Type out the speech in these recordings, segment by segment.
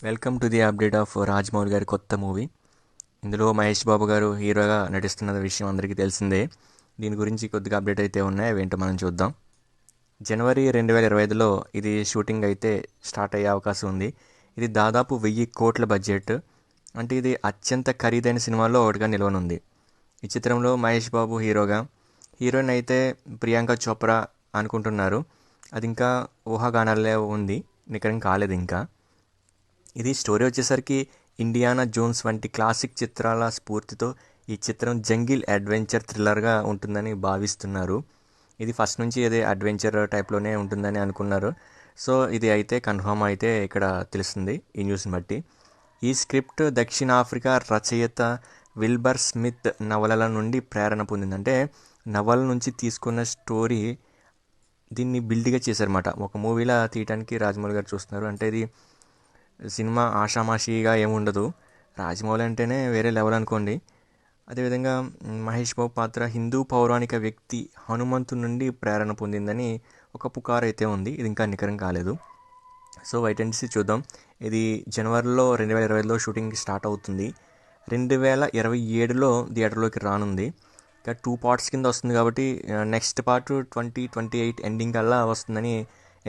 Welcome to the update of Rajamouli గారి కొత్త movie. ఇందులో మహేష్ బాబు గారు హీరోగా నటిస్తున్న విషయం అందరికీ తెలిసిందే. దీని గురించి కొద్దిగా అప్డేట్ అయితే ఉన్నాయి, అవేంటో మనం చూద్దాం. జనవరి 2025లో ఇది షూటింగ్ అయితే స్టార్ట్ అయ్యే అవకాశం ఉంది. ఇది దాదాపు 1000 కోట్ల బడ్జెట్, అంటే ఇది అత్యంత ఖరీదైన సినిమాల్లో ఒకటిగా నిలవనుంది. ఈ చిత్రంలో మహేష్ బాబు హీరోగా, హీరోయిన్ అయితే ప్రియాంక చోప్రా అనుకుంటున్నారు. అది ఇంకా ఊహాగానాలే ఉంది, నిఖరం కాలేదు ఇంకా. ఇది స్టోరీ వచ్చేసరికి ఇండియానా జోన్స్ వంటి క్లాసిక్ చిత్రాల స్ఫూర్తితో ఈ చిత్రం జంగిల్ అడ్వెంచర్ థ్రిల్లర్గా ఉంటుందని భావిస్తున్నారు. ఇది ఫస్ట్ నుంచి అదే అడ్వెంచర్ టైప్లోనే ఉంటుందని అనుకున్నారు. సో ఇది అయితే కన్ఫర్మ్ అయితే ఇక్కడ తెలుస్తుంది ఈ న్యూస్ని బట్టి. ఈ స్క్రిప్ట్ దక్షిణాఫ్రికా రచయిత విల్బర్ స్మిత్ నవలల నుండి ప్రేరణ పొందింది. అంటే నవల నుంచి తీసుకున్న స్టోరీ దీన్ని బిల్డ్గా చేశారన్నమాట. ఒక మూవీలా తీయటానికి రాజమౌళి గారు చూస్తున్నారు. అంటే ఇది సినిమా ఆషామాషిగా ఏముండదు. రాజమౌళి అంటేనే వేరే లెవెల్ అనుకోండి. అదేవిధంగా మహేష్ బాబు పాత్ర హిందూ పౌరాణిక వ్యక్తి హనుమంతు నుండి ప్రేరణ పొందిందని ఒక పుకారు అయితే ఉంది. ఇది ఇంకా నిఖరం కాలేదు. సో వెయిట్ అండ్ సీ, చూద్దాం. ఇది జనవరిలో 2025లో షూటింగ్ స్టార్ట్ అవుతుంది. 2027లో థియేటర్లోకి రానుంది. ఇంకా 2 పార్ట్స్ కింద వస్తుంది కాబట్టి నెక్స్ట్ పార్ట్ 2028 ఎండింగ్ కల్లా వస్తుందని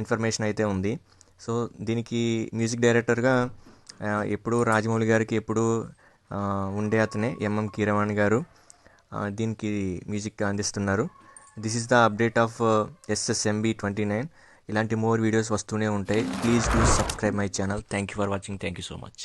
ఇన్ఫర్మేషన్ అయితే ఉంది. సో దీనికి మ్యూజిక్ డైరెక్టర్గా ఎప్పుడు రాజమౌళి గారికి ఎప్పుడు ఉండే అతనే ఎంఎం కీరవాణి గారు దీనికి మ్యూజిక్ అందిస్తున్నారు. This is the update of SSMB29. ఇలాంటి మోర్ వీడియోస్ వస్తూనే ఉంటాయి. Please do subscribe my channel. Thank you for watching. Thank you so much.